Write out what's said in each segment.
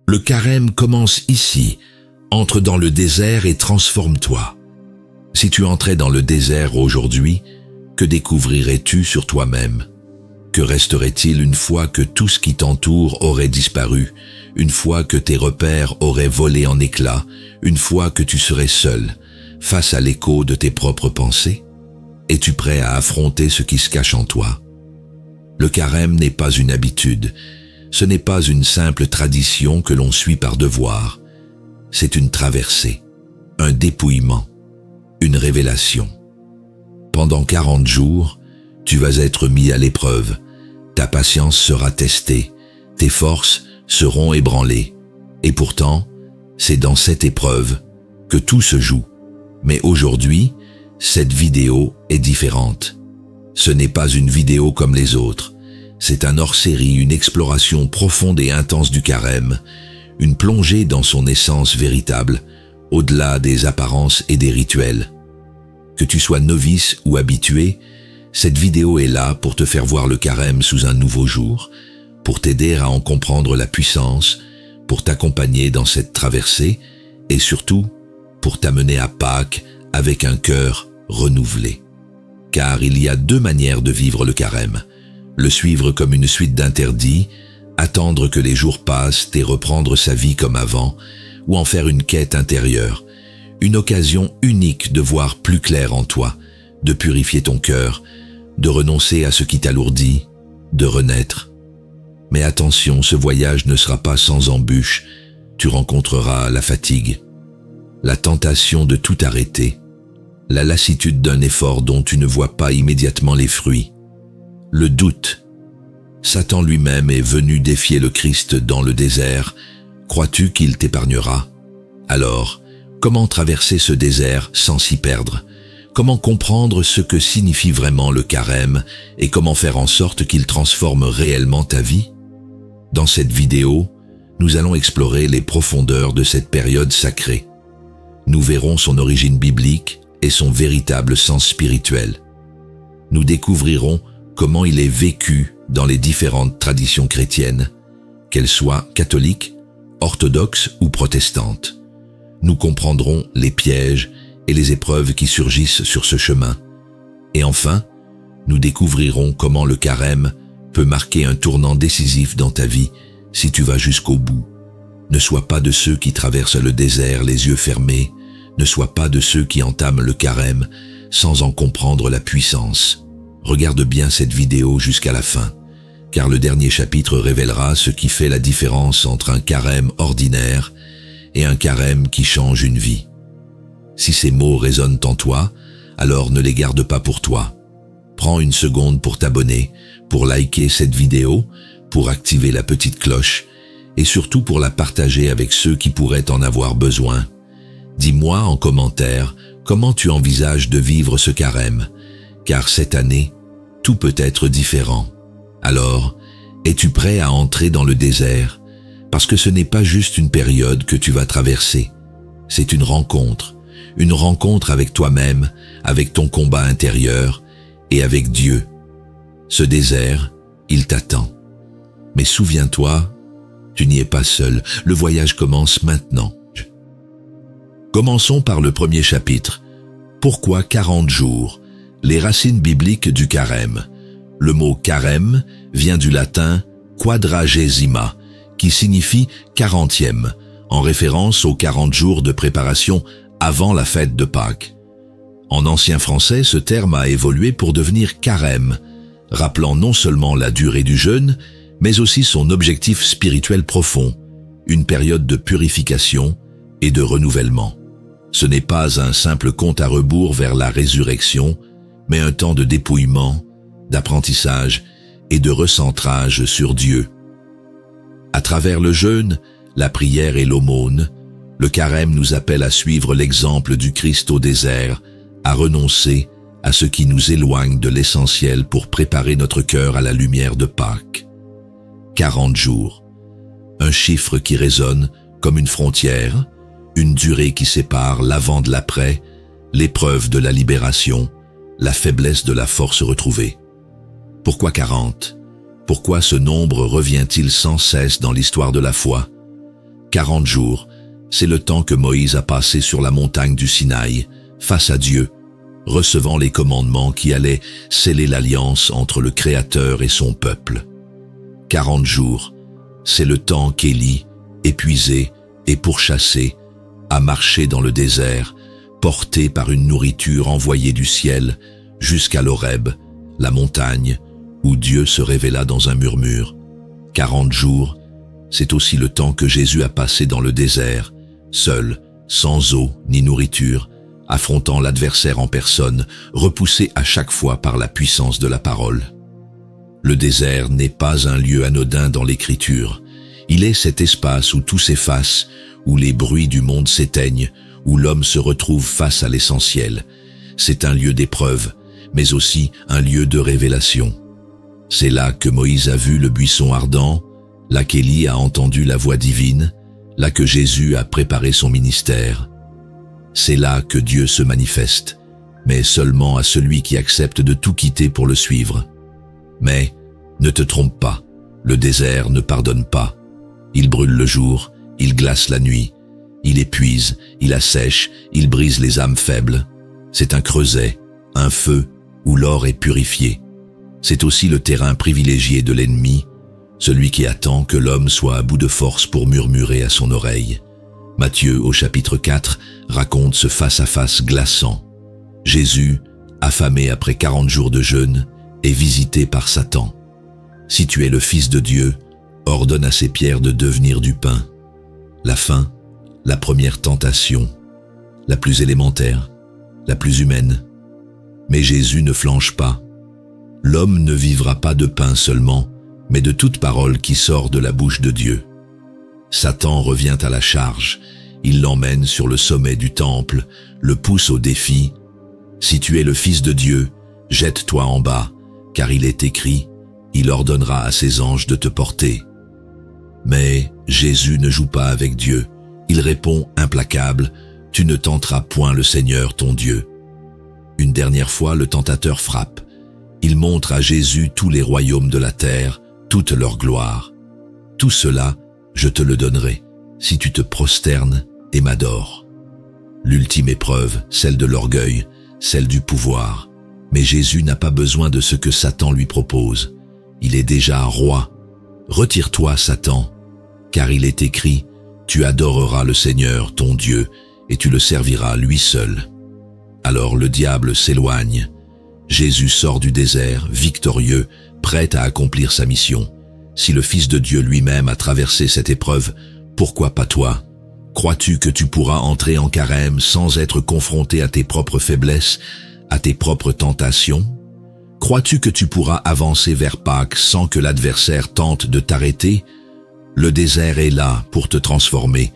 Le carême commence ici. Entre dans le désert et transforme-toi. Si tu entrais dans le désert aujourd'hui, que découvrirais-tu sur toi-même? Que resterait-il une fois que tout ce qui t'entoure aurait disparu, une fois que tes repères auraient volé en éclats, une fois que tu serais seul, face à l'écho de tes propres pensées? Es-tu prêt à affronter ce qui se cache en toi? Le carême n'est pas une habitude, ce n'est pas une simple tradition que l'on suit par devoir. C'est une traversée, un dépouillement, une révélation. Pendant 40 jours, tu vas être mis à l'épreuve. Ta patience sera testée, tes forces seront ébranlées. Et pourtant, c'est dans cette épreuve que tout se joue. Mais aujourd'hui, cette vidéo est différente. Ce n'est pas une vidéo comme les autres. C'est un hors-série, une exploration profonde et intense du carême, une plongée dans son essence véritable, au-delà des apparences et des rituels. Que tu sois novice ou habitué, cette vidéo est là pour te faire voir le carême sous un nouveau jour, pour t'aider à en comprendre la puissance, pour t'accompagner dans cette traversée et surtout pour t'amener à Pâques avec un cœur renouvelé. Car il y a 2 manières de vivre le carême. Le suivre comme une suite d'interdits, attendre que les jours passent et reprendre sa vie comme avant, ou en faire une quête intérieure, une occasion unique de voir plus clair en toi, de purifier ton cœur, de renoncer à ce qui t'alourdit, de renaître. Mais attention, ce voyage ne sera pas sans embûches, tu rencontreras la fatigue, la tentation de tout arrêter, la lassitude d'un effort dont tu ne vois pas immédiatement les fruits, le doute. Satan lui-même est venu défier le Christ dans le désert. Crois-tu qu'il t'épargnera? Alors, comment traverser ce désert sans s'y perdre? Comment comprendre ce que signifie vraiment le carême et comment faire en sorte qu'il transforme réellement ta vie? Dans cette vidéo, nous allons explorer les profondeurs de cette période sacrée. Nous verrons son origine biblique et son véritable sens spirituel. Nous découvrirons comment il est vécu dans les différentes traditions chrétiennes, qu'elles soient catholiques, orthodoxes ou protestantes. Nous comprendrons les pièges et les épreuves qui surgissent sur ce chemin. Et enfin, nous découvrirons comment le carême peut marquer un tournant décisif dans ta vie si tu vas jusqu'au bout. Ne sois pas de ceux qui traversent le désert les yeux fermés, ne sois pas de ceux qui entament le carême sans en comprendre la puissance. Regarde bien cette vidéo jusqu'à la fin, car le dernier chapitre révélera ce qui fait la différence entre un carême ordinaire et un carême qui change une vie. Si ces mots résonnent en toi, alors ne les garde pas pour toi. Prends une seconde pour t'abonner, pour liker cette vidéo, pour activer la petite cloche et surtout pour la partager avec ceux qui pourraient en avoir besoin. Dis-moi en commentaire comment tu envisages de vivre ce carême, car cette année, tout peut être différent. Alors, es-tu prêt à entrer dans le désert? Parce que ce n'est pas juste une période que tu vas traverser, c'est une rencontre avec toi-même, avec ton combat intérieur et avec Dieu. Ce désert, il t'attend. Mais souviens-toi, tu n'y es pas seul, le voyage commence maintenant. Commençons par le premier chapitre. Pourquoi 40 jours? Les racines bibliques du carême. Le mot carême vient du latin quadragesima, qui signifie 40e, en référence aux 40 jours de préparation avant la fête de Pâques. En ancien français, ce terme a évolué pour devenir carême, rappelant non seulement la durée du jeûne, mais aussi son objectif spirituel profond, une période de purification et de renouvellement. Ce n'est pas un simple compte à rebours vers la résurrection, mais un temps de dépouillement, d'apprentissage et de recentrage sur Dieu. À travers le jeûne, la prière et l'aumône, le carême nous appelle à suivre l'exemple du Christ au désert, à renoncer à ce qui nous éloigne de l'essentiel pour préparer notre cœur à la lumière de Pâques. 40 jours, un chiffre qui résonne comme une frontière, une durée qui sépare l'avant de l'après, l'épreuve de la libération, la faiblesse de la force retrouvée. Pourquoi 40? Pourquoi ce nombre revient-il sans cesse dans l'histoire de la foi? 40 jours, c'est le temps que Moïse a passé sur la montagne du Sinaï, face à Dieu, recevant les commandements qui allaient sceller l'alliance entre le Créateur et son peuple. 40 jours, c'est le temps qu'Élie, épuisé et pourchassé, a marché dans le désert, porté par une nourriture envoyée du ciel, jusqu'à l'Horeb, la montagne, où Dieu se révéla dans un murmure. 40 jours, c'est aussi le temps que Jésus a passé dans le désert, seul, sans eau ni nourriture, affrontant l'adversaire en personne, repoussé à chaque fois par la puissance de la parole. Le désert n'est pas un lieu anodin dans l'Écriture. Il est cet espace où tout s'efface, où les bruits du monde s'éteignent, où l'homme se retrouve face à l'essentiel. C'est un lieu d'épreuve, mais aussi un lieu de révélation. C'est là que Moïse a vu le buisson ardent, là qu'Élie a entendu la voix divine, là que Jésus a préparé son ministère. C'est là que Dieu se manifeste, mais seulement à celui qui accepte de tout quitter pour le suivre. Mais ne te trompe pas, le désert ne pardonne pas. Il brûle le jour, il glace la nuit, il épuise, il assèche, il brise les âmes faibles. C'est un creuset, un feu où l'or est purifié. C'est aussi le terrain privilégié de l'ennemi, celui qui attend que l'homme soit à bout de force pour murmurer à son oreille. Matthieu, au chapitre 4, raconte ce face-à-face glaçant. Jésus, affamé après 40 jours de jeûne, est visité par Satan. Si tu es le Fils de Dieu, ordonne à ces pierres de devenir du pain. La faim, la première tentation, la plus élémentaire, la plus humaine. Mais Jésus ne flanche pas. L'homme ne vivra pas de pain seulement, mais de toute parole qui sort de la bouche de Dieu. Satan revient à la charge, il l'emmène sur le sommet du temple, le pousse au défi. Si tu es le Fils de Dieu, jette-toi en bas, car il est écrit, il ordonnera à ses anges de te porter. Mais Jésus ne joue pas avec Dieu, il répond implacable, tu ne tenteras point le Seigneur ton Dieu. Une dernière fois, le tentateur frappe. Il montre à Jésus tous les royaumes de la terre, toute leur gloire. Tout cela, je te le donnerai, si tu te prosternes et m'adores. L'ultime épreuve, celle de l'orgueil, celle du pouvoir. Mais Jésus n'a pas besoin de ce que Satan lui propose. Il est déjà roi. Retire-toi, Satan, car il est écrit, tu adoreras le Seigneur, ton Dieu, et tu le serviras lui seul. Alors le diable s'éloigne. Jésus sort du désert, victorieux, prêt à accomplir sa mission. Si le Fils de Dieu lui-même a traversé cette épreuve, pourquoi pas toi? Crois-tu que tu pourras entrer en carême sans être confronté à tes propres faiblesses, à tes propres tentations? Crois-tu que tu pourras avancer vers Pâques sans que l'adversaire tente de t'arrêter? Le désert est là pour te transformer.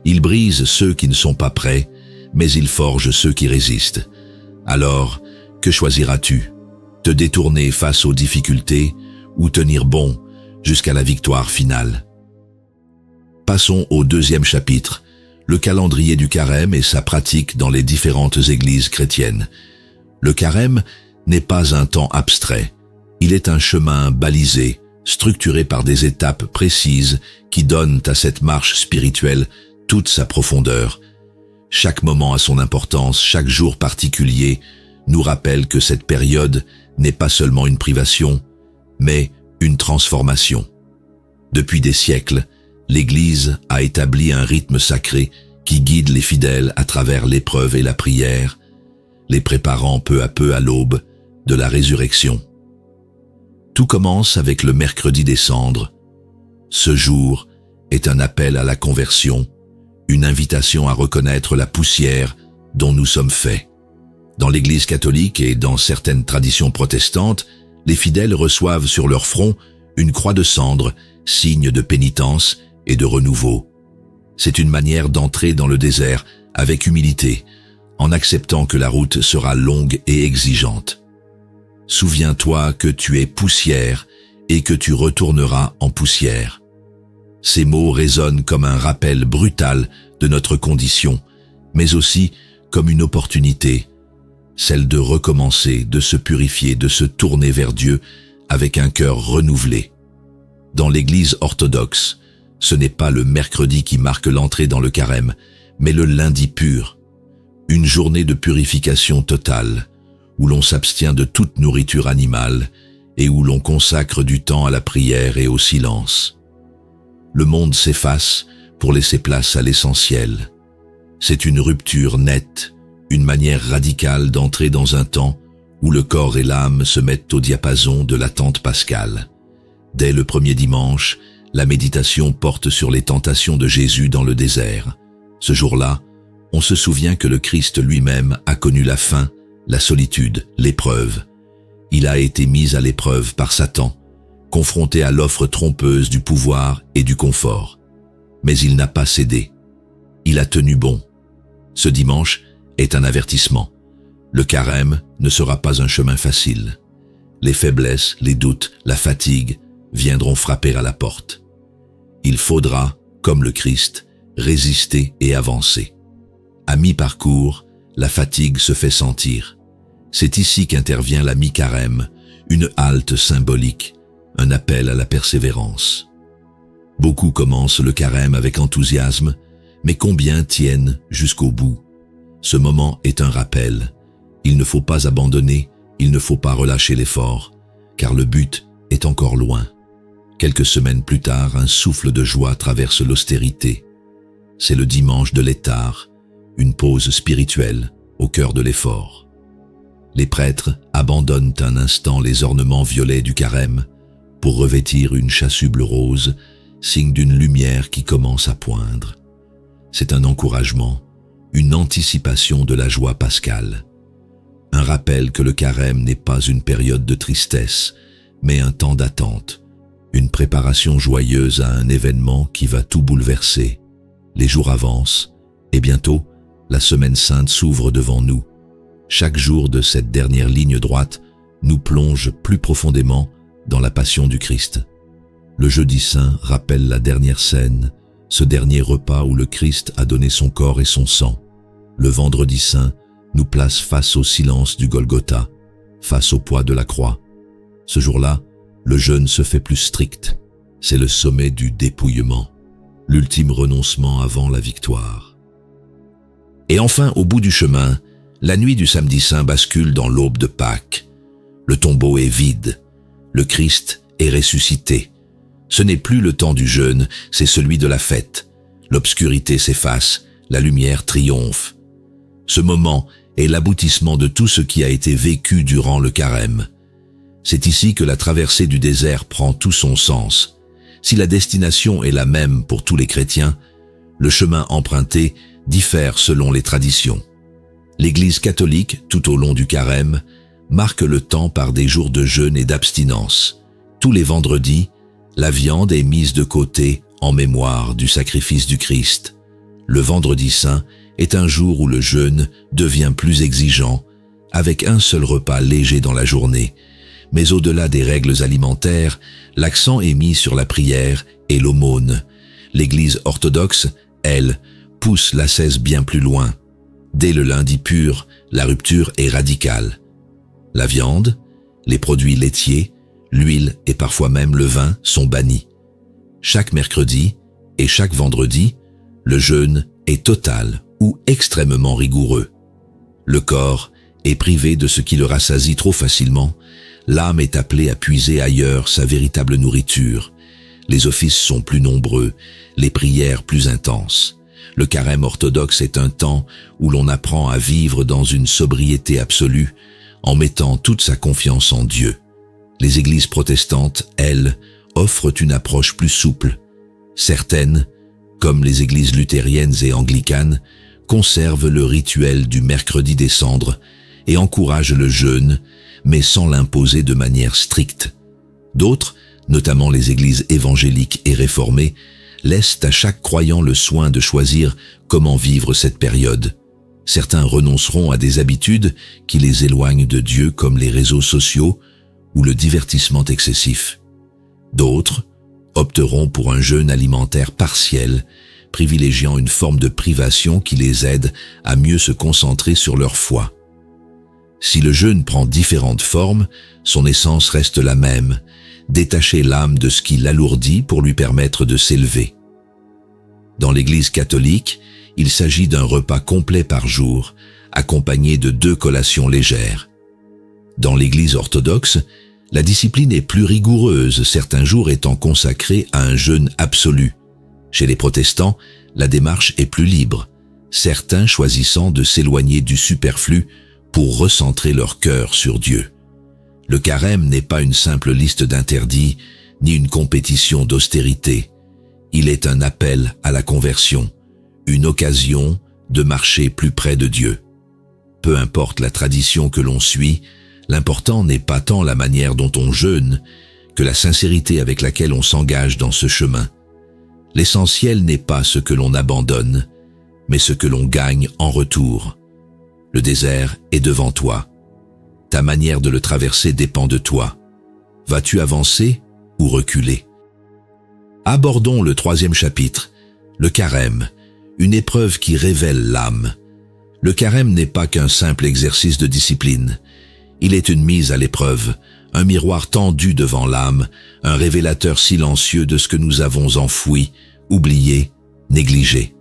Il brise ceux qui ne sont pas prêts, mais il forge ceux qui résistent. Alors, que choisiras-tu? Te détourner face aux difficultés ou tenir bon jusqu'à la victoire finale? Passons au deuxième chapitre, le calendrier du carême et sa pratique dans les différentes églises chrétiennes. Le carême n'est pas un temps abstrait, il est un chemin balisé, structuré par des étapes précises qui donnent à cette marche spirituelle toute sa profondeur. Chaque moment a son importance, chaque jour particulier nous rappelle que cette période n'est pas seulement une privation, mais une transformation. Depuis des siècles, l'Église a établi un rythme sacré qui guide les fidèles à travers l'épreuve et la prière, les préparant peu à peu à l'aube de la résurrection. Tout commence avec le mercredi des cendres. Ce jour est un appel à la conversion, une invitation à reconnaître la poussière dont nous sommes faits. Dans l'Église catholique et dans certaines traditions protestantes, les fidèles reçoivent sur leur front une croix de cendre, signe de pénitence et de renouveau. C'est une manière d'entrer dans le désert avec humilité, en acceptant que la route sera longue et exigeante. Souviens-toi que tu es poussière et que tu retourneras en poussière. Ces mots résonnent comme un rappel brutal de notre condition, mais aussi comme une opportunité, celle de recommencer, de se purifier, de se tourner vers Dieu avec un cœur renouvelé. Dans l'Église orthodoxe, Ce n'est pas le mercredi qui marque l'entrée dans le carême, mais le lundi pur, une journée de purification totale, où l'on s'abstient de toute nourriture animale et où l'on consacre du temps à la prière et au silence. Le monde s'efface pour laisser place à l'essentiel. C'est une rupture nette, une manière radicale d'entrer dans un temps où le corps et l'âme se mettent au diapason de l'attente pascale. Dès le premier dimanche, la méditation porte sur les tentations de Jésus dans le désert. Ce jour-là, on se souvient que le Christ lui-même a connu la faim, la solitude, l'épreuve. Il a été mis à l'épreuve par Satan, confronté à l'offre trompeuse du pouvoir et du confort. Mais il n'a pas cédé. Il a tenu bon. Ce dimanche est un avertissement. Le carême ne sera pas un chemin facile. Les faiblesses, les doutes, la fatigue viendront frapper à la porte. Il faudra, comme le Christ, résister et avancer. À mi-parcours, la fatigue se fait sentir. C'est ici qu'intervient la mi-carême, une halte symbolique, un appel à la persévérance. Beaucoup commencent le carême avec enthousiasme, mais combien tiennent jusqu'au bout? Ce moment est un rappel. Il ne faut pas abandonner, il ne faut pas relâcher l'effort, car le but est encore loin. Quelques semaines plus tard, un souffle de joie traverse l'austérité. C'est le dimanche de l'étard, une pause spirituelle au cœur de l'effort. Les prêtres abandonnent un instant les ornements violets du carême pour revêtir une chasuble rose, signe d'une lumière qui commence à poindre. C'est un encouragement, une anticipation de la joie pascale. Un rappel que le carême n'est pas une période de tristesse, mais un temps d'attente, une préparation joyeuse à un événement qui va tout bouleverser. Les jours avancent, et bientôt, la semaine sainte s'ouvre devant nous. Chaque jour de cette dernière ligne droite nous plonge plus profondément dans la passion du Christ. Le jeudi saint rappelle la dernière scène, ce dernier repas où le Christ a donné son corps et son sang. Le vendredi saint nous place face au silence du Golgotha, face au poids de la croix. Ce jour-là, le jeûne se fait plus strict. C'est le sommet du dépouillement, l'ultime renoncement avant la victoire. Et enfin, au bout du chemin, la nuit du samedi saint bascule dans l'aube de Pâques. Le tombeau est vide. Le Christ est ressuscité. Ce n'est plus le temps du jeûne, c'est celui de la fête. L'obscurité s'efface, la lumière triomphe. Ce moment est l'aboutissement de tout ce qui a été vécu durant le carême. C'est ici que la traversée du désert prend tout son sens. Si la destination est la même pour tous les chrétiens, le chemin emprunté diffère selon les traditions. L'Église catholique, tout au long du carême, marque le temps par des jours de jeûne et d'abstinence. Tous les vendredis, la viande est mise de côté en mémoire du sacrifice du Christ. Le vendredi saint est un jour où le jeûne devient plus exigeant, avec un seul repas léger dans la journée. Mais au-delà des règles alimentaires, l'accent est mis sur la prière et l'aumône. L'Église orthodoxe, elle, pousse l'ascèse bien plus loin. Dès le lundi pur, la rupture est radicale. La viande, les produits laitiers, l'huile et parfois même le vin sont bannis. Chaque mercredi et chaque vendredi, le jeûne est total ou extrêmement rigoureux. Le corps est privé de ce qui le rassasie trop facilement. L'âme est appelée à puiser ailleurs sa véritable nourriture. Les offices sont plus nombreux, les prières plus intenses. Le carême orthodoxe est un temps où l'on apprend à vivre dans une sobriété absolue, en mettant toute sa confiance en Dieu. Les églises protestantes, elles, offrent une approche plus souple. Certaines, comme les églises luthériennes et anglicanes, conservent le rituel du mercredi des cendres et encouragent le jeûne, mais sans l'imposer de manière stricte. D'autres, notamment les églises évangéliques et réformées, laissent à chaque croyant le soin de choisir comment vivre cette période. Certains renonceront à des habitudes qui les éloignent de Dieu comme les réseaux sociaux ou le divertissement excessif. D'autres opteront pour un jeûne alimentaire partiel, privilégiant une forme de privation qui les aide à mieux se concentrer sur leur foi. Si le jeûne prend différentes formes, son essence reste la même, détacher l'âme de ce qui l'alourdit pour lui permettre de s'élever. Dans l'Église catholique, il s'agit d'un repas complet par jour, accompagné de 2 collations légères. Dans l'Église orthodoxe, la discipline est plus rigoureuse, certains jours étant consacrés à un jeûne absolu. Chez les protestants, la démarche est plus libre, certains choisissant de s'éloigner du superflu pour recentrer leur cœur sur Dieu. Le carême n'est pas une simple liste d'interdits, ni une compétition d'austérité. Il est un appel à la conversion, une occasion de marcher plus près de Dieu. Peu importe la tradition que l'on suit, l'important n'est pas tant la manière dont on jeûne que la sincérité avec laquelle on s'engage dans ce chemin. L'essentiel n'est pas ce que l'on abandonne, mais ce que l'on gagne en retour. Le désert est devant toi. Ta manière de le traverser dépend de toi. Vas-tu avancer ou reculer? Abordons le 3e chapitre, le carême, une épreuve qui révèle l'âme. Le carême n'est pas qu'un simple exercice de discipline. Il est une mise à l'épreuve, un miroir tendu devant l'âme, un révélateur silencieux de ce que nous avons enfoui, oublié, négligé.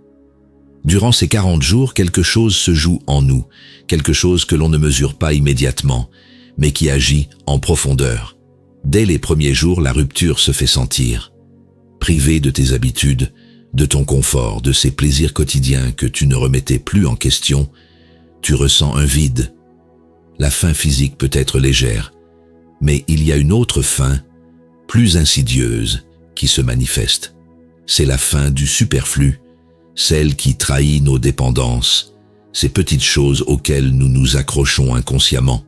Durant ces 40 jours, quelque chose se joue en nous, quelque chose que l'on ne mesure pas immédiatement, mais qui agit en profondeur. Dès les premiers jours, la rupture se fait sentir. Privé de tes habitudes, de ton confort, de ces plaisirs quotidiens que tu ne remettais plus en question, tu ressens un vide. La faim physique peut être légère, mais il y a une autre faim, plus insidieuse, qui se manifeste. C'est la faim du superflu, celle qui trahit nos dépendances, ces petites choses auxquelles nous nous accrochons inconsciemment.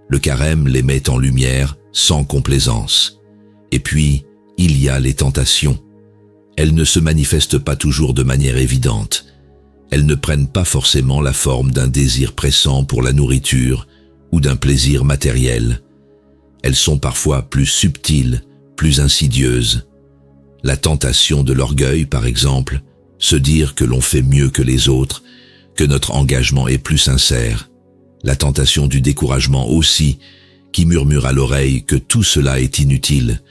Le carême les met en lumière sans complaisance. Et puis, il y a les tentations. Elles ne se manifestent pas toujours de manière évidente. Elles ne prennent pas forcément la forme d'un désir pressant pour la nourriture ou d'un plaisir matériel. Elles sont parfois plus subtiles, plus insidieuses. La tentation de l'orgueil, par exemple, se dire que l'on fait mieux que les autres, que notre engagement est plus sincère. La tentation du découragement aussi, qui murmure à l'oreille que tout cela est inutile,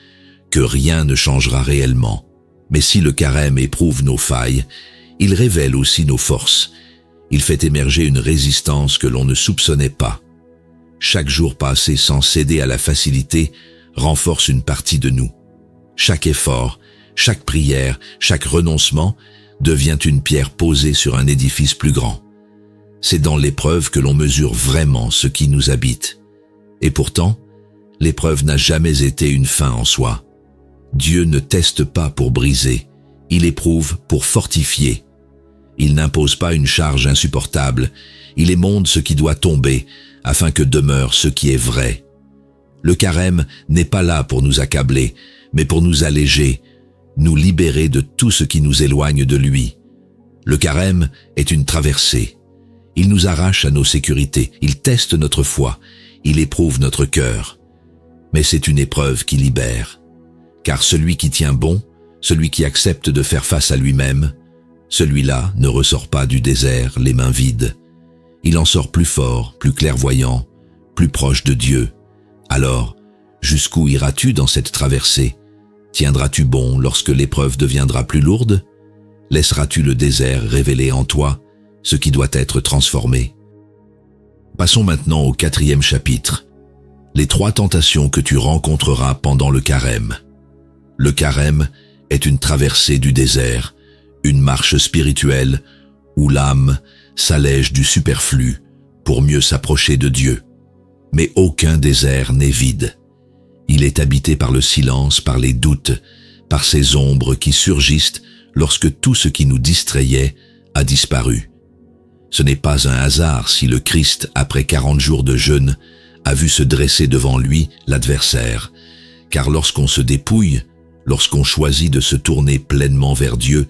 que rien ne changera réellement. Mais si le carême éprouve nos failles, il révèle aussi nos forces. Il fait émerger une résistance que l'on ne soupçonnait pas. Chaque jour passé sans céder à la facilité renforce une partie de nous. Chaque effort, chaque prière, chaque renoncement devient une pierre posée sur un édifice plus grand. C'est dans l'épreuve que l'on mesure vraiment ce qui nous habite. Et pourtant, l'épreuve n'a jamais été une fin en soi. Dieu ne teste pas pour briser, il éprouve pour fortifier. Il n'impose pas une charge insupportable, il émonde ce qui doit tomber, afin que demeure ce qui est vrai. Le carême n'est pas là pour nous accabler, mais pour nous alléger, nous libérer de tout ce qui nous éloigne de lui. Le carême est une traversée. Il nous arrache à nos sécurités, il teste notre foi, il éprouve notre cœur. Mais c'est une épreuve qui libère. Car celui qui tient bon, celui qui accepte de faire face à lui-même, celui-là ne ressort pas du désert les mains vides. Il en sort plus fort, plus clairvoyant, plus proche de Dieu. Alors, jusqu'où iras-tu dans cette traversée? Tiendras-tu bon lorsque l'épreuve deviendra plus lourde? Laisseras-tu le désert révéler en toi ce qui doit être transformé? Passons maintenant au 4e chapitre. Les 3 tentations que tu rencontreras pendant le carême. Le carême est une traversée du désert, une marche spirituelle où l'âme s'allège du superflu pour mieux s'approcher de Dieu. Mais aucun désert n'est vide. Il est habité par le silence, par les doutes, par ces ombres qui surgissent lorsque tout ce qui nous distrayait a disparu. Ce n'est pas un hasard si le Christ, après 40 jours de jeûne, a vu se dresser devant lui l'adversaire, car lorsqu'on se dépouille, lorsqu'on choisit de se tourner pleinement vers Dieu,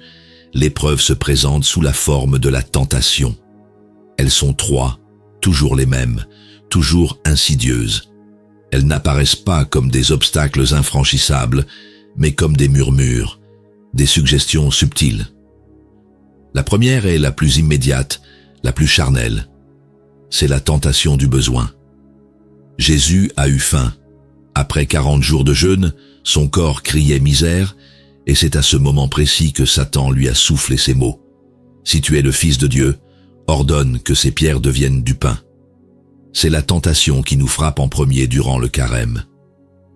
l'épreuve se présente sous la forme de la tentation. Elles sont 3, toujours les mêmes, toujours insidieuses. Elles n'apparaissent pas comme des obstacles infranchissables, mais comme des murmures, des suggestions subtiles. La première est la plus immédiate, la plus charnelle. C'est la tentation du besoin. Jésus a eu faim. Après 40 jours de jeûne, son corps criait misère, Et c'est à ce moment précis que Satan lui a soufflé ces mots. Si tu es le Fils de Dieu, ordonne que ces pierres deviennent du pain. C'est la tentation qui nous frappe en premier durant le carême.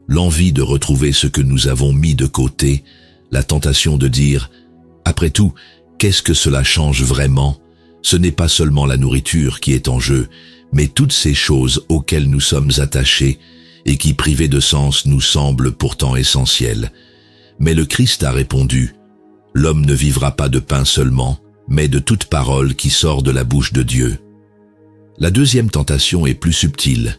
L'envie de retrouver ce que nous avons mis de côté, la tentation de dire « Après tout, qu'est-ce que cela change vraiment ? Ce n'est pas seulement la nourriture qui est en jeu, mais toutes ces choses auxquelles nous sommes attachés et qui, privées de sens, nous semblent pourtant essentielles. » Mais le Christ a répondu « L'homme ne vivra pas de pain seulement, mais de toute parole qui sort de la bouche de Dieu. » La deuxième tentation est plus subtile.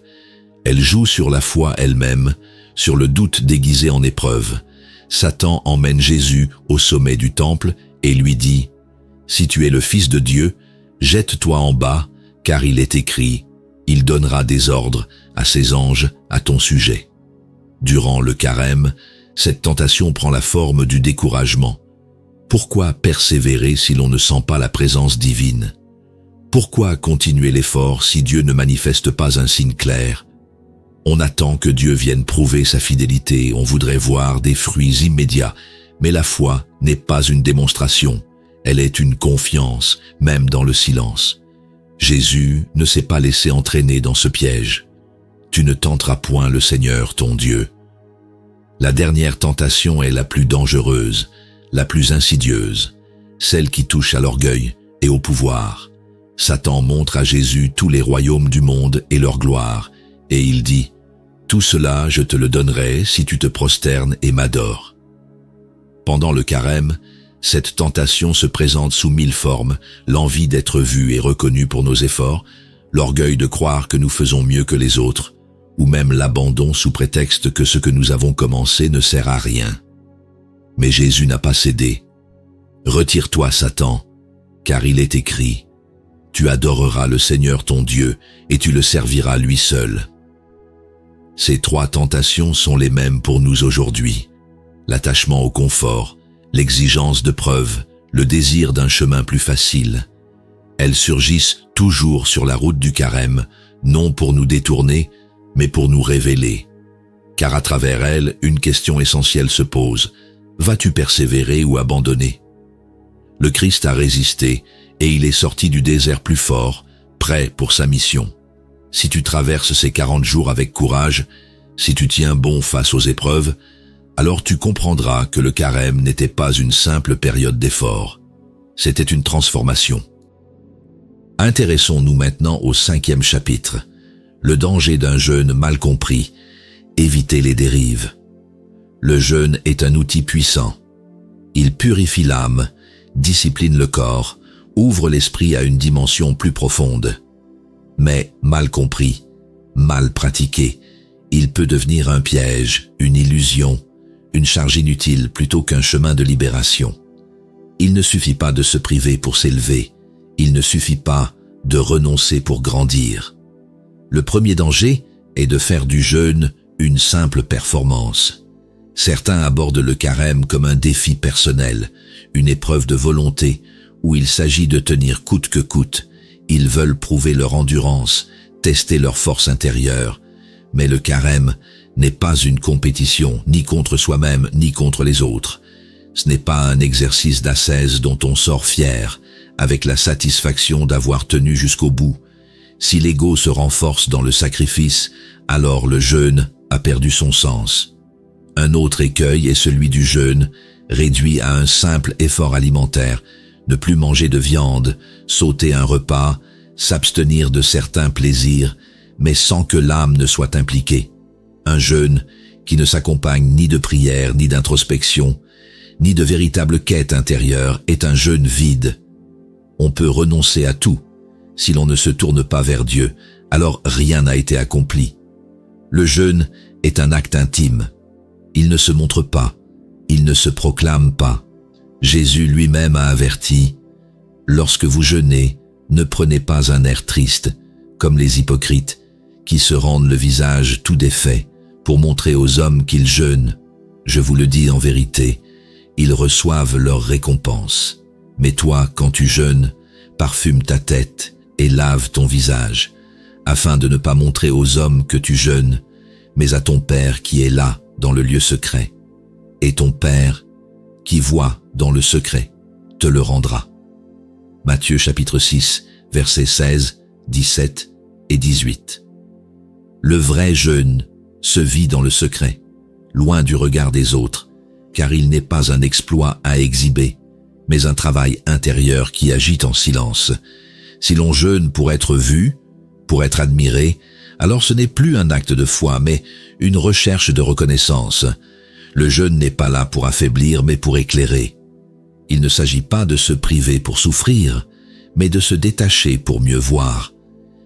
Elle joue sur la foi elle-même, sur le doute déguisé en épreuve. Satan emmène Jésus au sommet du temple et lui dit « Si tu es le Fils de Dieu, jette-toi en bas, car il est écrit, il donnera des ordres à ses anges à ton sujet. » Durant le carême, cette tentation prend la forme du découragement. Pourquoi persévérer si l'on ne sent pas la présence divine? Pourquoi continuer l'effort si Dieu ne manifeste pas un signe clair? On attend que Dieu vienne prouver sa fidélité, on voudrait voir des fruits immédiats, mais la foi n'est pas une démonstration, elle est une confiance, même dans le silence. Jésus ne s'est pas laissé entraîner dans ce piège. Tu ne tenteras point le Seigneur ton Dieu. La dernière tentation est la plus dangereuse, la plus insidieuse, celle qui touche à l'orgueil et au pouvoir. Satan montre à Jésus tous les royaumes du monde et leur gloire, et il dit « Tout cela je te le donnerai si tu te prosternes et m'adores. » Pendant le carême, cette tentation se présente sous 1000 formes, l'envie d'être vu et reconnu pour nos efforts, l'orgueil de croire que nous faisons mieux que les autres, ou même l'abandon sous prétexte que ce que nous avons commencé ne sert à rien. Mais Jésus n'a pas cédé. « Retire-toi, Satan, car il est écrit, tu adoreras le Seigneur ton Dieu et tu le serviras lui seul. » Ces trois tentations sont les mêmes pour nous aujourd'hui. L'attachement au confort, l'exigence de preuves, le désir d'un chemin plus facile. Elles surgissent toujours sur la route du carême, non pour nous détourner, mais pour nous révéler. Car à travers elles, une question essentielle se pose. Vas-tu persévérer ou abandonner? Le Christ a résisté et il est sorti du désert plus fort, prêt pour sa mission. Si tu traverses ces 40 jours avec courage, si tu tiens bon face aux épreuves, alors tu comprendras que le carême n'était pas une simple période d'effort. C'était une transformation. Intéressons-nous maintenant au 5e chapitre. Le danger d'un jeûne mal compris. Éviter les dérives. Le jeûne est un outil puissant. Il purifie l'âme, discipline le corps, ouvre l'esprit à une dimension plus profonde. Mais mal compris, mal pratiqué, il peut devenir un piège, une illusion, une charge inutile plutôt qu'un chemin de libération. Il ne suffit pas de se priver pour s'élever, il ne suffit pas de renoncer pour grandir. Le premier danger est de faire du jeûne une simple performance. Certains abordent le carême comme un défi personnel, une épreuve de volonté où il s'agit de tenir coûte que coûte. Ils veulent prouver leur endurance, tester leur force intérieure. Mais le carême n'est pas une compétition, ni contre soi-même, ni contre les autres. Ce n'est pas un exercice d'ascèse dont on sort fier, avec la satisfaction d'avoir tenu jusqu'au bout. Si l'ego se renforce dans le sacrifice, alors le jeûne a perdu son sens. Un autre écueil est celui du jeûne, réduit à un simple effort alimentaire, ne plus manger de viande, sauter un repas, s'abstenir de certains plaisirs, mais sans que l'âme ne soit impliquée. Un jeûne qui ne s'accompagne ni de prière, ni d'introspection, ni de véritable quête intérieure est un jeûne vide. On peut renoncer à tout. Si l'on ne se tourne pas vers Dieu, alors rien n'a été accompli. Le jeûne est un acte intime. Il ne se montre pas, il ne se proclame pas. Jésus lui-même a averti « Lorsque vous jeûnez, ne prenez pas un air triste, comme les hypocrites, qui se rendent le visage tout défait, pour montrer aux hommes qu'ils jeûnent. Je vous le dis en vérité, ils reçoivent leur récompense. Mais toi, quand tu jeûnes, parfume ta tête et lave ton visage, afin de ne pas montrer aux hommes que tu jeûnes, mais à ton Père qui est là, dans le lieu secret. Et ton Père, qui voit dans le secret te le rendra. Matthieu chapitre 6, versets 16, 17 et 18. Le vrai jeûne se vit dans le secret, loin du regard des autres, car il n'est pas un exploit à exhiber, mais un travail intérieur qui agit en silence. Si l'on jeûne pour être vu, pour être admiré, alors ce n'est plus un acte de foi, mais une recherche de reconnaissance. Le jeûne n'est pas là pour affaiblir, mais pour éclairer. Il ne s'agit pas de se priver pour souffrir, mais de se détacher pour mieux voir.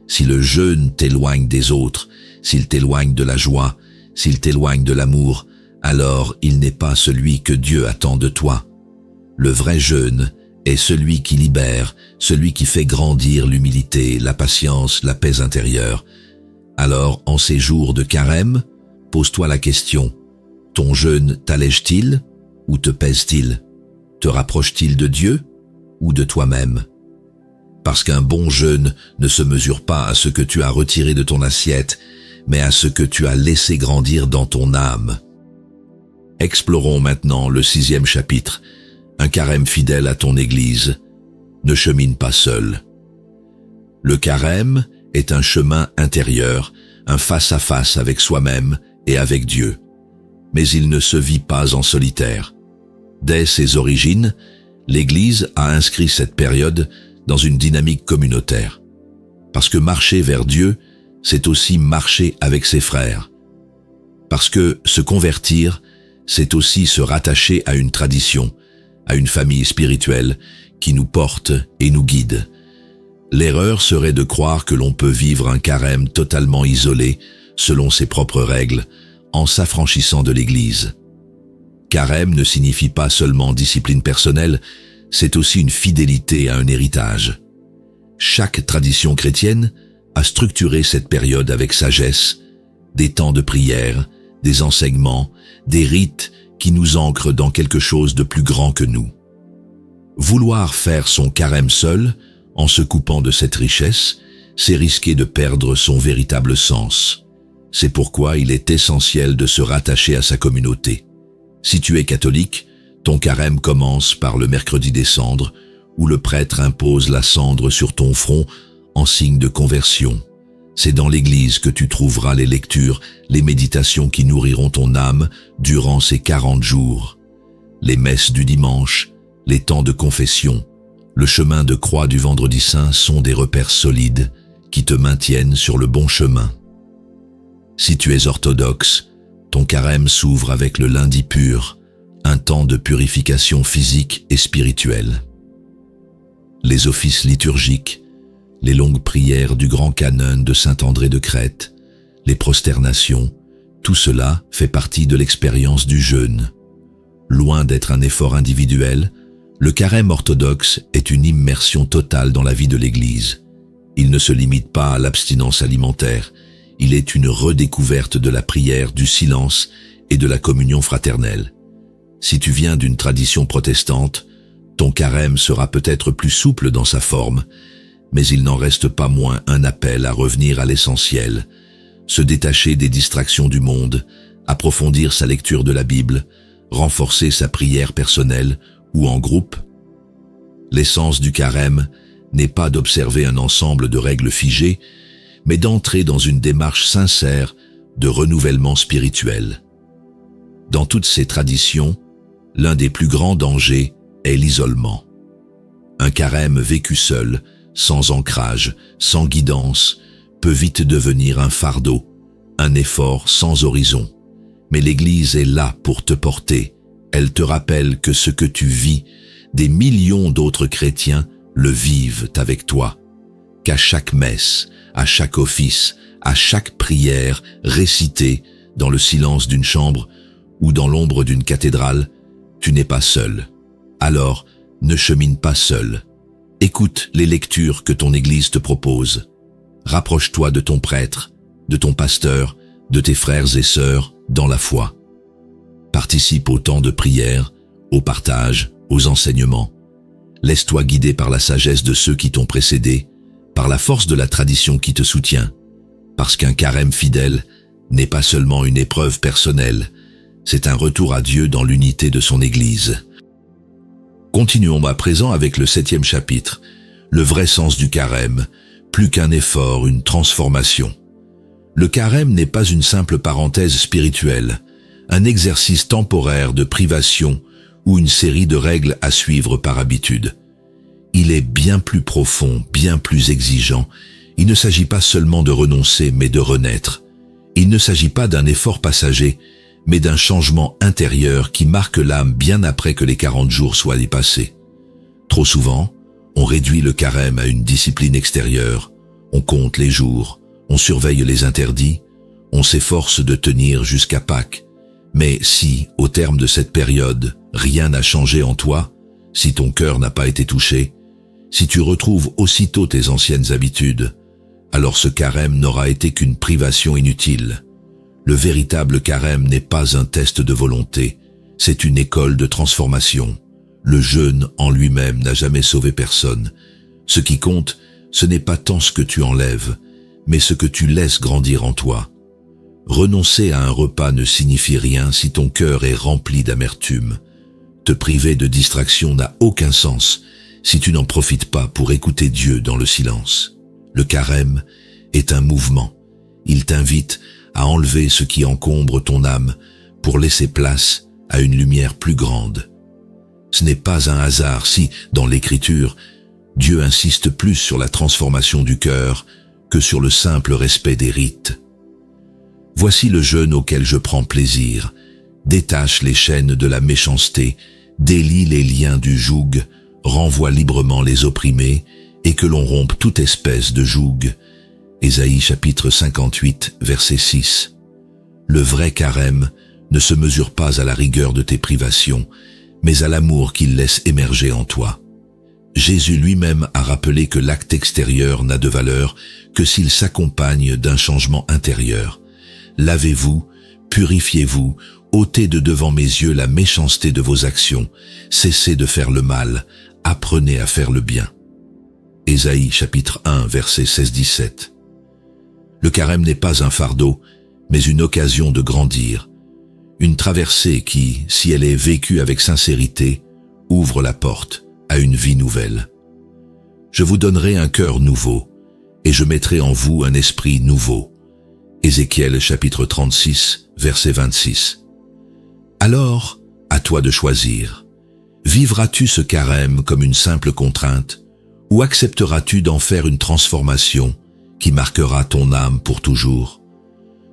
Si le jeûne t'éloigne des autres, s'il t'éloigne de la joie, s'il t'éloigne de l'amour, alors il n'est pas celui que Dieu attend de toi. Le vrai jeûne est celui qui libère, celui qui fait grandir l'humilité, la patience, la paix intérieure. Alors, en ces jours de carême, pose-toi la question, ton jeûne t'allège-t-il ou te pèse-t-il? Te rapproche-t-il de Dieu ou de toi-même? Parce qu'un bon jeûne ne se mesure pas à ce que tu as retiré de ton assiette, mais à ce que tu as laissé grandir dans ton âme. Explorons maintenant le 6e chapitre, un carême fidèle à ton Église. Ne chemine pas seul. Le carême est un chemin intérieur, un face-à-face avec soi-même et avec Dieu. Mais il ne se vit pas en solitaire. Dès ses origines, l'Église a inscrit cette période dans une dynamique communautaire. Parce que marcher vers Dieu, c'est aussi marcher avec ses frères. Parce que se convertir, c'est aussi se rattacher à une tradition, à une famille spirituelle qui nous porte et nous guide. L'erreur serait de croire que l'on peut vivre un carême totalement isolé, selon ses propres règles, en s'affranchissant de l'Église. Carême ne signifie pas seulement discipline personnelle, c'est aussi une fidélité à un héritage. Chaque tradition chrétienne a structuré cette période avec sagesse, des temps de prière, des enseignements, des rites qui nous ancrent dans quelque chose de plus grand que nous. Vouloir faire son carême seul, en se coupant de cette richesse, c'est risquer de perdre son véritable sens. C'est pourquoi il est essentiel de se rattacher à sa communauté. Si tu es catholique, ton carême commence par le mercredi des cendres, où le prêtre impose la cendre sur ton front en signe de conversion. C'est dans l'Église que tu trouveras les lectures, les méditations qui nourriront ton âme durant ces 40 jours. Les messes du dimanche, les temps de confession, le chemin de croix du vendredi saint sont des repères solides qui te maintiennent sur le bon chemin. Si tu es orthodoxe, ton carême s'ouvre avec le lundi pur, un temps de purification physique et spirituelle. Les offices liturgiques, les longues prières du grand canon de Saint-André de Crète, les prosternations, tout cela fait partie de l'expérience du jeûne. Loin d'être un effort individuel, le carême orthodoxe est une immersion totale dans la vie de l'Église. Il ne se limite pas à l'abstinence alimentaire, il est une redécouverte de la prière, du silence et de la communion fraternelle. Si tu viens d'une tradition protestante, ton carême sera peut-être plus souple dans sa forme, mais il n'en reste pas moins un appel à revenir à l'essentiel, se détacher des distractions du monde, approfondir sa lecture de la Bible, renforcer sa prière personnelle ou en groupe. L'essence du carême n'est pas d'observer un ensemble de règles figées, mais d'entrer dans une démarche sincère de renouvellement spirituel. Dans toutes ces traditions, l'un des plus grands dangers est l'isolement. Un carême vécu seul, sans ancrage, sans guidance, peut vite devenir un fardeau, un effort sans horizon. Mais l'Église est là pour te porter. Elle te rappelle que ce que tu vis, des millions d'autres chrétiens le vivent avec toi. Qu'à chaque messe, à chaque office, à chaque prière récitée dans le silence d'une chambre ou dans l'ombre d'une cathédrale, tu n'es pas seul. Alors, ne chemine pas seul. Écoute les lectures que ton Église te propose. Rapproche-toi de ton prêtre, de ton pasteur, de tes frères et sœurs dans la foi. Participe au temps de prière, au partage, aux enseignements. Laisse-toi guider par la sagesse de ceux qui t'ont précédé, par la force de la tradition qui te soutient. Parce qu'un carême fidèle n'est pas seulement une épreuve personnelle, c'est un retour à Dieu dans l'unité de son Église. Continuons à présent avec le 7e chapitre, le vrai sens du carême, plus qu'un effort, une transformation. Le carême n'est pas une simple parenthèse spirituelle, un exercice temporaire de privation ou une série de règles à suivre par habitude. Il est bien plus profond, bien plus exigeant. Il ne s'agit pas seulement de renoncer, mais de renaître. Il ne s'agit pas d'un effort passager, mais d'un changement intérieur qui marque l'âme bien après que les 40 jours soient dépassés. Trop souvent, on réduit le carême à une discipline extérieure, on compte les jours, on surveille les interdits, on s'efforce de tenir jusqu'à Pâques. Mais si, au terme de cette période, rien n'a changé en toi, si ton cœur n'a pas été touché, si tu retrouves aussitôt tes anciennes habitudes, alors ce carême n'aura été qu'une privation inutile. Le véritable carême n'est pas un test de volonté, c'est une école de transformation. Le jeûne en lui-même n'a jamais sauvé personne. Ce qui compte, ce n'est pas tant ce que tu enlèves, mais ce que tu laisses grandir en toi. Renoncer à un repas ne signifie rien si ton cœur est rempli d'amertume. Te priver de distraction n'a aucun sens si tu n'en profites pas pour écouter Dieu dans le silence. Le carême est un mouvement. Il t'invite à enlever ce qui encombre ton âme pour laisser place à une lumière plus grande. Ce n'est pas un hasard si, dans l'Écriture, Dieu insiste plus sur la transformation du cœur que sur le simple respect des rites. Voici le jeûne auquel je prends plaisir. Détache les chaînes de la méchanceté, délie les liens du joug, renvoie librement les opprimés, et que l'on rompe toute espèce de joug. Ésaïe chapitre 58, verset 6. Le vrai carême ne se mesure pas à la rigueur de tes privations, mais à l'amour qu'il laisse émerger en toi. Jésus lui-même a rappelé que l'acte extérieur n'a de valeur que s'il s'accompagne d'un changement intérieur. Lavez-vous, purifiez-vous, ôtez de devant mes yeux la méchanceté de vos actions, cessez de faire le mal, apprenez à faire le bien. Ésaïe chapitre 1, verset 16-17. Le carême n'est pas un fardeau, mais une occasion de grandir. Une traversée qui, si elle est vécue avec sincérité, ouvre la porte à une vie nouvelle. Je vous donnerai un cœur nouveau, et je mettrai en vous un esprit nouveau. Ézéchiel chapitre 36, verset 26. Alors, à toi de choisir. Vivras-tu ce carême comme une simple contrainte, ou accepteras-tu d'en faire une transformation qui marquera ton âme pour toujours?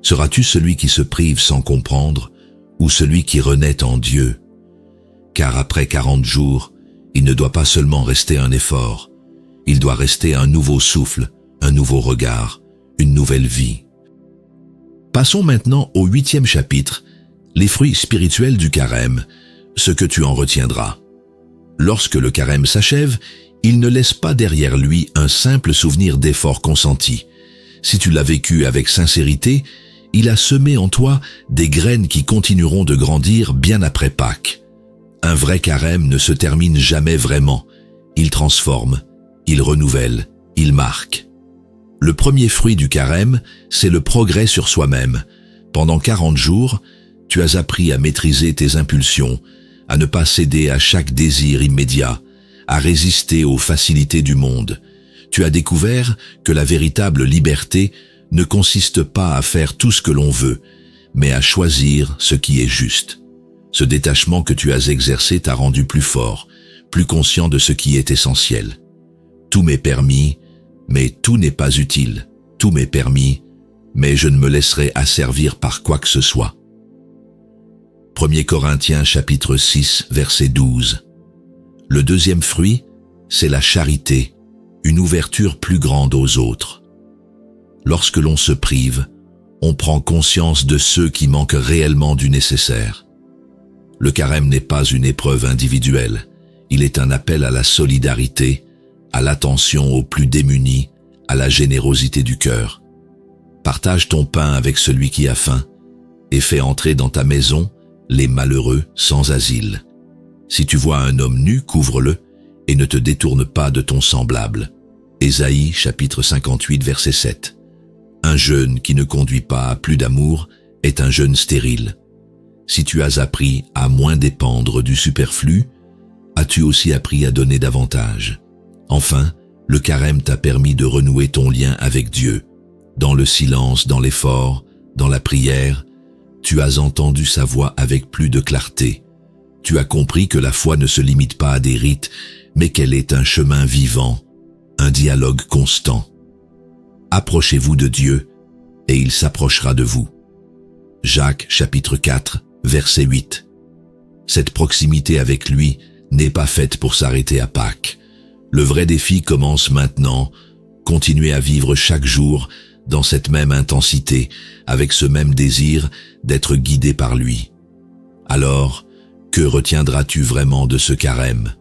Seras-tu celui qui se prive sans comprendre, ou celui qui renaît en Dieu? Car après 40 jours, il ne doit pas seulement rester un effort, il doit rester un nouveau souffle, un nouveau regard, une nouvelle vie. Passons maintenant au 8e chapitre, les fruits spirituels du carême, ce que tu en retiendras. Lorsque le carême s'achève, il ne laisse pas derrière lui un simple souvenir d'efforts consentis. Si tu l'as vécu avec sincérité, il a semé en toi des graines qui continueront de grandir bien après Pâques. Un vrai carême ne se termine jamais vraiment. Il transforme, il renouvelle, il marque. Le premier fruit du carême, c'est le progrès sur soi-même. Pendant 40 jours, tu as appris à maîtriser tes impulsions, à ne pas céder à chaque désir immédiat, à résister aux facilités du monde. Tu as découvert que la véritable liberté ne consiste pas à faire tout ce que l'on veut, mais à choisir ce qui est juste. Ce détachement que tu as exercé t'a rendu plus fort, plus conscient de ce qui est essentiel. Tout m'est permis, mais tout n'est pas utile. Tout m'est permis, mais je ne me laisserai asservir par quoi que ce soit. 1 Corinthiens chapitre 6, verset 12. Le deuxième fruit, c'est la charité, une ouverture plus grande aux autres. Lorsque l'on se prive, on prend conscience de ceux qui manquent réellement du nécessaire. Le carême n'est pas une épreuve individuelle, il est un appel à la solidarité, à l'attention aux plus démunis, à la générosité du cœur. Partage ton pain avec celui qui a faim et fais entrer dans ta maison les malheureux sans asile. Si tu vois un homme nu, couvre-le et ne te détourne pas de ton semblable. Ésaïe chapitre 58 verset 7. Un jeûne qui ne conduit pas à plus d'amour est un jeûne stérile. Si tu as appris à moins dépendre du superflu, as-tu aussi appris à donner davantage? Enfin, le carême t'a permis de renouer ton lien avec Dieu. Dans le silence, dans l'effort, dans la prière, tu as entendu sa voix avec plus de clarté. Tu as compris que la foi ne se limite pas à des rites, mais qu'elle est un chemin vivant, un dialogue constant. Approchez-vous de Dieu, et il s'approchera de vous. Jacques chapitre 4, verset 8. Cette proximité avec lui n'est pas faite pour s'arrêter à Pâques. Le vrai défi commence maintenant. Continuez à vivre chaque jour dans cette même intensité, avec ce même désir d'être guidé par lui. Alors, que retiendras-tu vraiment de ce carême?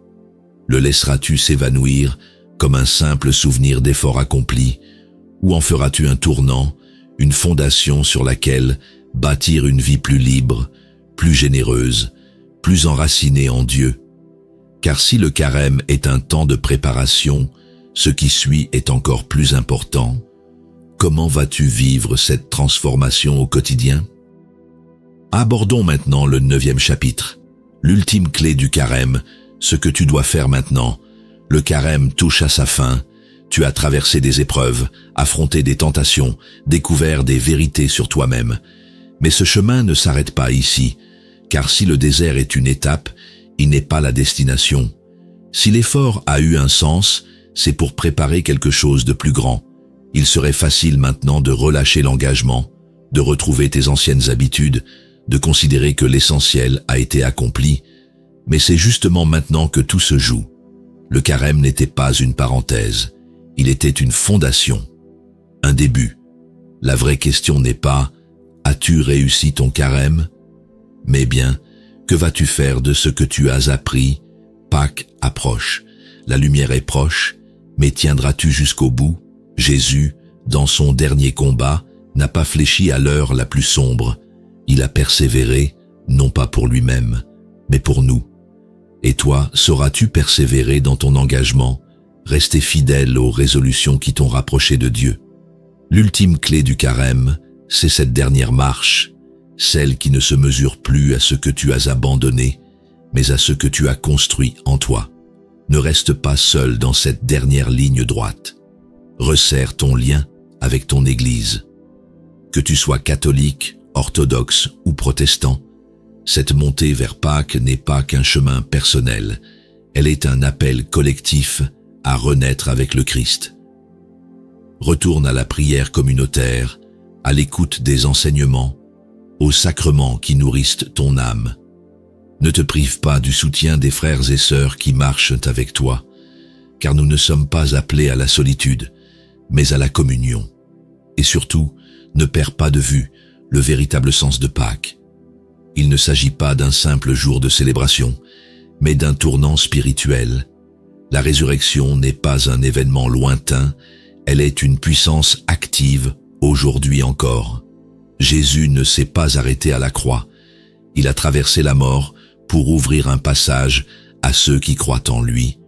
Le laisseras-tu s'évanouir comme un simple souvenir d'efforts accomplis, ou en feras-tu un tournant, une fondation sur laquelle bâtir une vie plus libre, plus généreuse, plus enracinée en Dieu? Car si le carême est un temps de préparation, ce qui suit est encore plus important. Comment vas-tu vivre cette transformation au quotidien? Abordons maintenant le 9e chapitre, l'ultime clé du carême, ce que tu dois faire maintenant. Le carême touche à sa fin. Tu as traversé des épreuves, affronté des tentations, découvert des vérités sur toi-même. Mais ce chemin ne s'arrête pas ici, car si le désert est une étape, il n'est pas la destination. Si l'effort a eu un sens, c'est pour préparer quelque chose de plus grand. Il serait facile maintenant de relâcher l'engagement, de retrouver tes anciennes habitudes, de considérer que l'essentiel a été accompli. Mais c'est justement maintenant que tout se joue. Le carême n'était pas une parenthèse, il était une fondation, un début. La vraie question n'est pas « As-tu réussi ton carême ?» mais bien « Que vas-tu faire de ce que tu as appris ?» Pâques approche, la lumière est proche, mais tiendras-tu jusqu'au bout? Jésus, dans son dernier combat, n'a pas fléchi à l'heure la plus sombre. Il a persévéré, non pas pour lui-même, mais pour nous. Et toi, sauras-tu persévérer dans ton engagement, rester fidèle aux résolutions qui t'ont rapproché de Dieu? L'ultime clé du carême, c'est cette dernière marche, celle qui ne se mesure plus à ce que tu as abandonné, mais à ce que tu as construit en toi. Ne reste pas seul dans cette dernière ligne droite. Resserre ton lien avec ton Église. Que tu sois catholique, orthodoxe ou protestant, cette montée vers Pâques n'est pas qu'un chemin personnel, elle est un appel collectif à renaître avec le Christ. Retourne à la prière communautaire, à l'écoute des enseignements, aux sacrements qui nourrissent ton âme. Ne te prive pas du soutien des frères et sœurs qui marchent avec toi, car nous ne sommes pas appelés à la solitude, mais à la communion. Et surtout, ne perds pas de vue le véritable sens de Pâques. Il ne s'agit pas d'un simple jour de célébration, mais d'un tournant spirituel. La résurrection n'est pas un événement lointain, elle est une puissance active aujourd'hui encore. Jésus ne s'est pas arrêté à la croix. Il a traversé la mort pour ouvrir un passage à ceux qui croient en lui.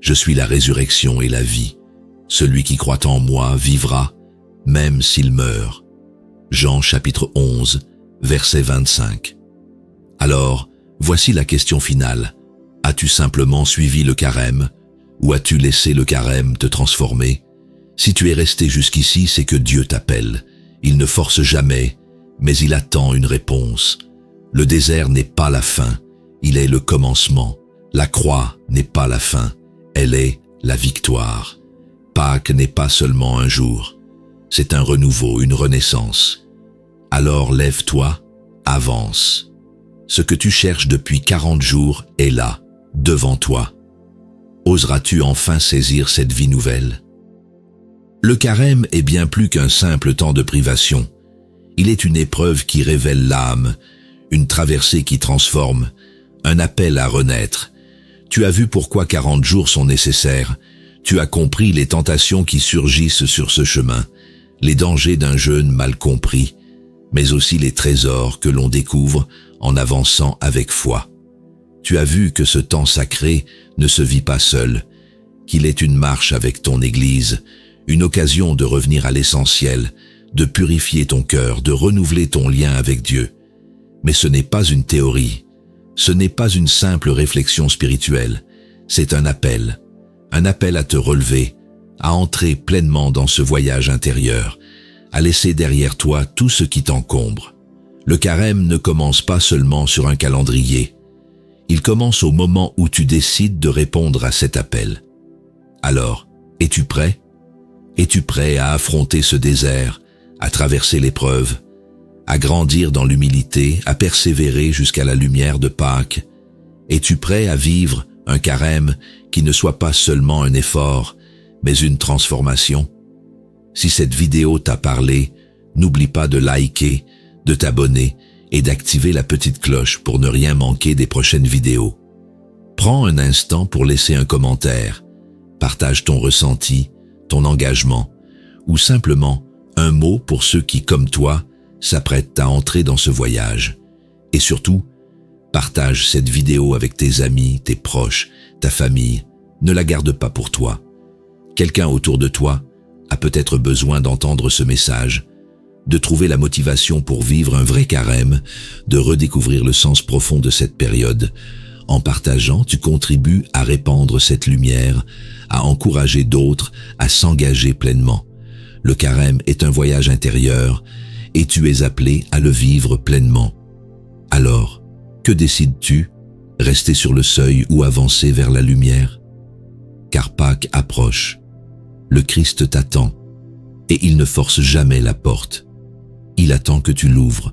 Je suis la résurrection et la vie. Celui qui croit en moi vivra, même s'il meurt. Jean chapitre 11, verset 25. Alors, voici la question finale. As-tu simplement suivi le carême, ou as-tu laissé le carême te transformer? Si tu es resté jusqu'ici, c'est que Dieu t'appelle. Il ne force jamais, mais il attend une réponse. Le désert n'est pas la fin, il est le commencement. La croix n'est pas la fin, elle est la victoire. Pâques n'est pas seulement un jour, c'est un renouveau, une renaissance. Alors lève-toi, avance. Ce que tu cherches depuis 40 jours est là, devant toi. Oseras-tu enfin saisir cette vie nouvelle? Le carême est bien plus qu'un simple temps de privation. Il est une épreuve qui révèle l'âme, une traversée qui transforme, un appel à renaître. Tu as vu pourquoi 40 jours sont nécessaires. Tu as compris les tentations qui surgissent sur ce chemin, les dangers d'un jeûne mal compris, mais aussi les trésors que l'on découvre en avançant avec foi. Tu as vu que ce temps sacré ne se vit pas seul, qu'il est une marche avec ton Église, une occasion de revenir à l'essentiel, de purifier ton cœur, de renouveler ton lien avec Dieu. Mais ce n'est pas une théorie. Ce n'est pas une simple réflexion spirituelle, c'est un appel à te relever, à entrer pleinement dans ce voyage intérieur, à laisser derrière toi tout ce qui t'encombre. Le carême ne commence pas seulement sur un calendrier, il commence au moment où tu décides de répondre à cet appel. Alors, es-tu prêt? Es-tu prêt à affronter ce désert, à traverser l'épreuve, à grandir dans l'humilité, à persévérer jusqu'à la lumière de Pâques? Es-tu prêt à vivre un carême qui ne soit pas seulement un effort, mais une transformation? Si cette vidéo t'a parlé, n'oublie pas de liker, de t'abonner et d'activer la petite cloche pour ne rien manquer des prochaines vidéos. Prends un instant pour laisser un commentaire, partage ton ressenti, ton engagement, ou simplement un mot pour ceux qui, comme toi, s'apprêtent à entrer dans ce voyage. Et surtout, partage cette vidéo avec tes amis, tes proches, ta famille. Ne la garde pas pour toi. Quelqu'un autour de toi a peut-être besoin d'entendre ce message, de trouver la motivation pour vivre un vrai carême, de redécouvrir le sens profond de cette période. En partageant, tu contribues à répandre cette lumière, à encourager d'autres à s'engager pleinement. Le carême est un voyage intérieur et tu es appelé à le vivre pleinement. Alors, que décides-tu? Rester sur le seuil ou avancer vers la lumière? Car Pâques approche. Le Christ t'attend et il ne force jamais la porte. Il attend que tu l'ouvres.